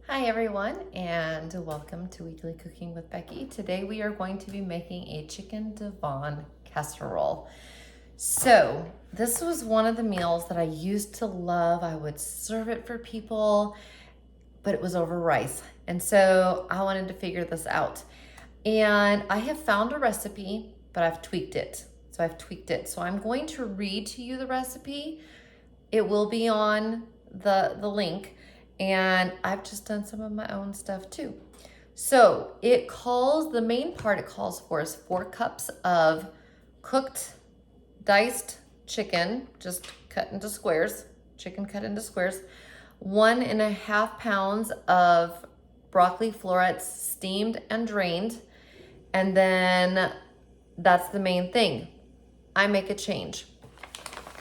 Hi everyone, and welcome to Weekly Cooking with Becky. Today we are going to be making a Chicken Divan casserole. So this was one of the meals that I used to love. I would serve it for people, but it was over rice. And so I wanted to figure this out. And I have found a recipe, but I've tweaked it. So I'm going to read to you the recipe. It will be on the link. And I've just done some of my own stuff too. So the main part it calls for is 4 cups of cooked diced chicken, just cut into squares, chicken cut into squares, 1.5 pounds of broccoli florets steamed and drained. And then that's the main thing. I make a change.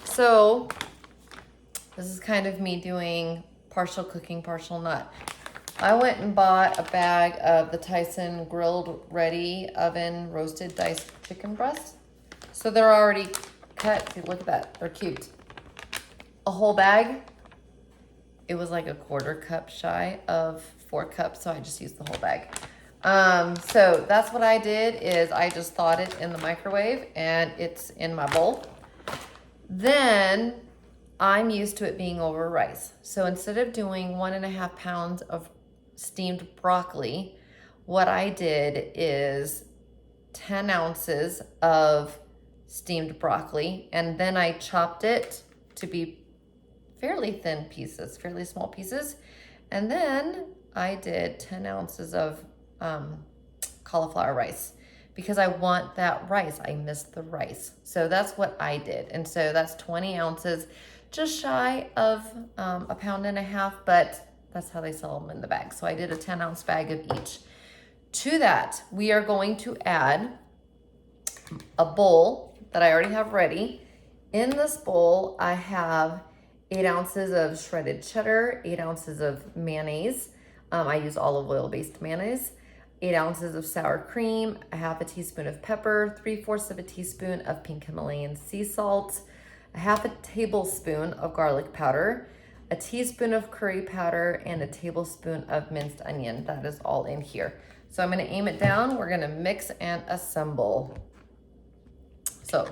So this is kind of me doing partial cooking, partial not. I went and bought a bag of the Tyson grilled ready oven roasted diced chicken breasts. So they're already cut. See, look at that, they're cute. A whole bag, it was like a 1/4 cup shy of 4 cups, so I just used the whole bag. So that's what I did, is I just thawed it in the microwave and it's in my bowl. Then I'm used to it being over rice. So instead of doing 1.5 pounds of steamed broccoli, what I did is 10 ounces of steamed broccoli, and then I chopped it to be fairly thin pieces, fairly small pieces. And then I did 10 ounces of cauliflower rice, because I want that rice. I missed the rice. So that's what I did. And so that's 20 ounces, just shy of 1.5 pounds, but that's how they sell them in the bag. So I did a 10-ounce bag of each. To that, we are going to add a bowl that I already have ready. In this bowl, I have 8 ounces of shredded cheddar, 8 ounces of mayonnaise. I use olive oil-based mayonnaise. 8 ounces of sour cream, 1/2 teaspoon of pepper, 3/4 of a teaspoon of pink Himalayan sea salt, 1/2 tablespoon of garlic powder, a teaspoon of curry powder, and a tablespoon of minced onion. That is all in here. So I'm gonna aim it down. We're gonna mix and assemble. So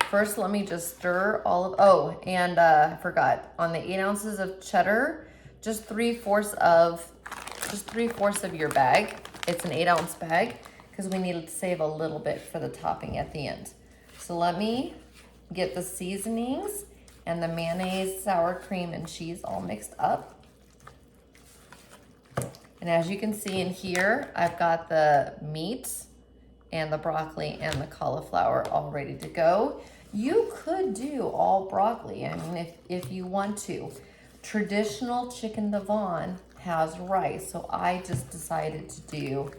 first, let me just stir all of, I forgot, on the 8 ounces of cheddar, just 3/4 of your bag. It's an 8-ounce bag, because we need to save a little bit for the topping at the end. So let me get the seasonings and the mayonnaise, sour cream, and cheese all mixed up. And as you can see in here, I've got the meat and the broccoli and the cauliflower all ready to go. You could do all broccoli, I mean, if you want to. Traditional Chicken Divan has rice, so I just decided to do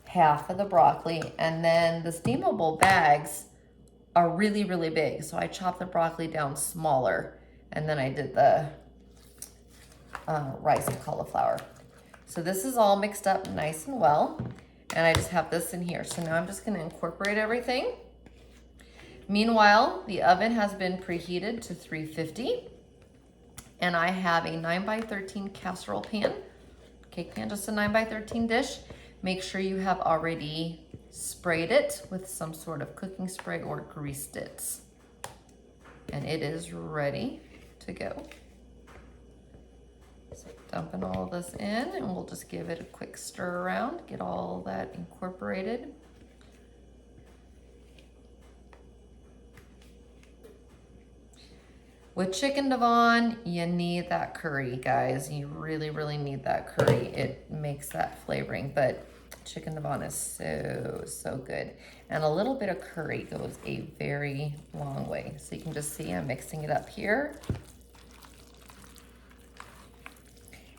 half of the broccoli. And then the steamable bags are really, really big, so I chopped the broccoli down smaller, and then I did the rice and cauliflower. So this is all mixed up nice and well, and I just have this in here. So now I'm just gonna incorporate everything. Meanwhile, the oven has been preheated to 350, and I have a 9x13 casserole pan, cake pan, just a 9x13 dish. Make sure you have already sprayed it with some sort of cooking spray or greased it. And it is ready to go. So dumping all of this in, and we'll just give it a quick stir around, get all that incorporated. With Chicken Divan, you need that curry, guys. You really, really need that curry. It makes that flavoring, but Chicken Divan is so, so good. And a little bit of curry goes a very long way. So you can just see I'm mixing it up here.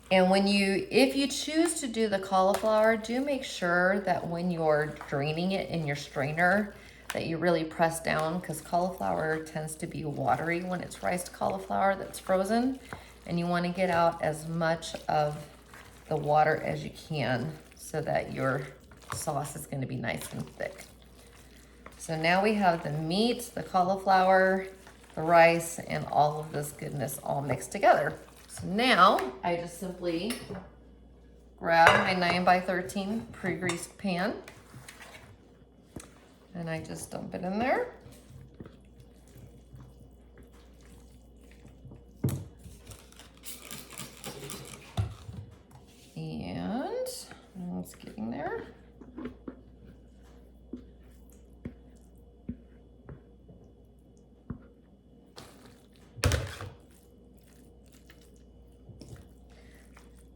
And if you choose to do the cauliflower, do make sure that when you're draining it in your strainer, that you really press down, because cauliflower tends to be watery when it's riced cauliflower that's frozen, and you want to get out as much of the water as you can so that your sauce is going to be nice and thick. So now we have the meat, the cauliflower, the rice, and all of this goodness all mixed together. So now I just simply grab my 9x13 pre-greased pan, and I just dump it in there. And it's getting there.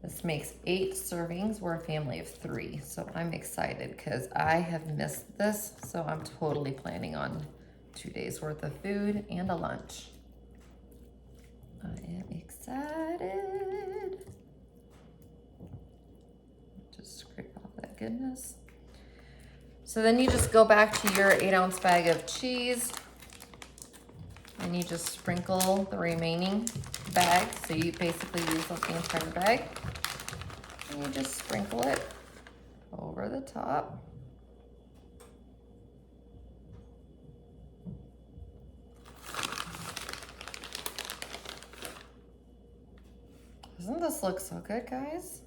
This makes 8 servings. We're a family of 3, so I'm excited because I have missed this, so I'm totally planning on 2 days worth of food and a lunch. I am excited. Just scrape off that goodness. So then you just go back to your 8-ounce bag of cheese and you just sprinkle the remaining bag. So you basically use up the entire bag. And you just sprinkle it over the top. Doesn't this look so good, guys?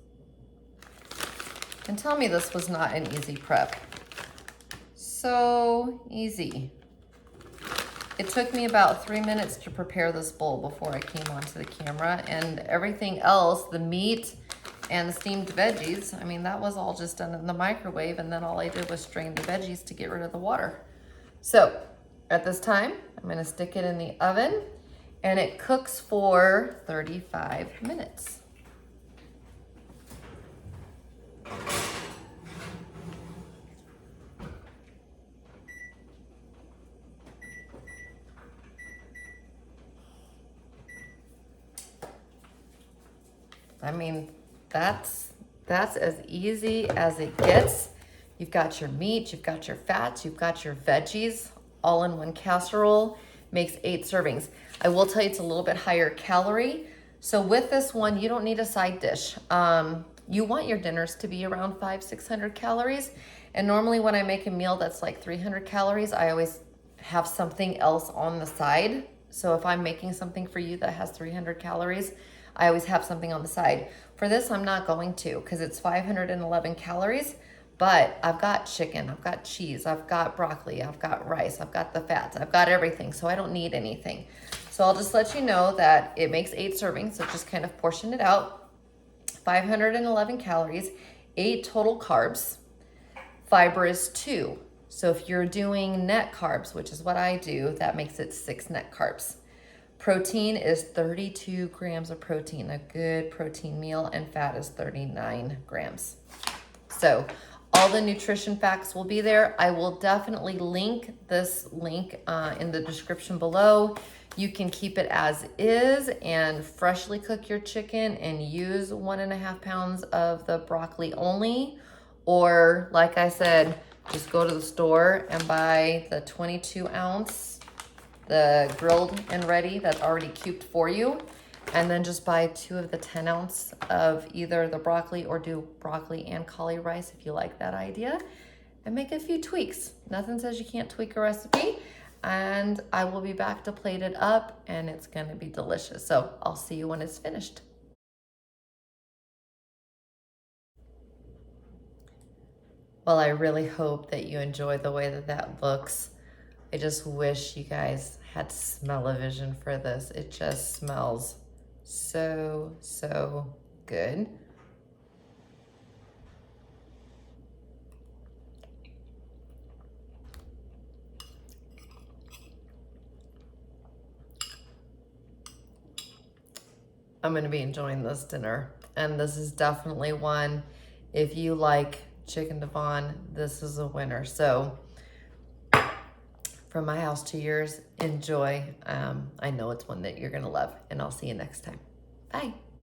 And tell me this was not an easy prep. So easy. It took me about 3 minutes to prepare this bowl before I came onto the camera, and everything else, the meat and the steamed veggies, I mean, that was all just done in the microwave, and then all I did was strain the veggies to get rid of the water. So at this time, I'm gonna stick it in the oven, and it cooks for 35 minutes. I mean, that's as easy as it gets. You've got your meat, you've got your fats, you've got your veggies all in one casserole. Makes 8 servings. I will tell you it's a little bit higher calorie. So with this one, you don't need a side dish. You want your dinners to be around 500-600 calories. And normally when I make a meal that's like 300 calories, I always have something else on the side. So if I'm making something for you that has 300 calories, I always have something on the side. For this, I'm not going to because it's 511 calories, but I've got chicken, I've got cheese, I've got broccoli, I've got rice, I've got the fats, I've got everything, so I don't need anything. So I'll just let you know that it makes 8 servings, so just kind of portion it out. 511 calories, 8 total carbs. Fiber is 2. So if you're doing net carbs, which is what I do, that makes it 6 net carbs. Protein is 32 grams of protein, a good protein meal, and fat is 39 grams. So all the nutrition facts will be there. I will definitely link this link in the description below. You can keep it as is and freshly cook your chicken and use 1.5 pounds of the broccoli only. Or like I said, just go to the store and buy the 22 ounce, the grilled and ready that's already cubed for you. And then just buy 2 of the 10 ounce of either the broccoli or do broccoli and cauli rice if you like that idea. And make a few tweaks. Nothing says you can't tweak a recipe. And I will be back to plate it up and it's gonna be delicious. So I'll see you when it's finished. Well, I really hope that you enjoy the way that that looks. I just wish you guys had smell-o-vision for this. It just smells so, so good. I'm gonna be enjoying this dinner. And this is definitely one, if you like Chicken Divan, this is a winner. So from my house to yours, enjoy. I know it's one that you're gonna love, and I'll see you next time. Bye.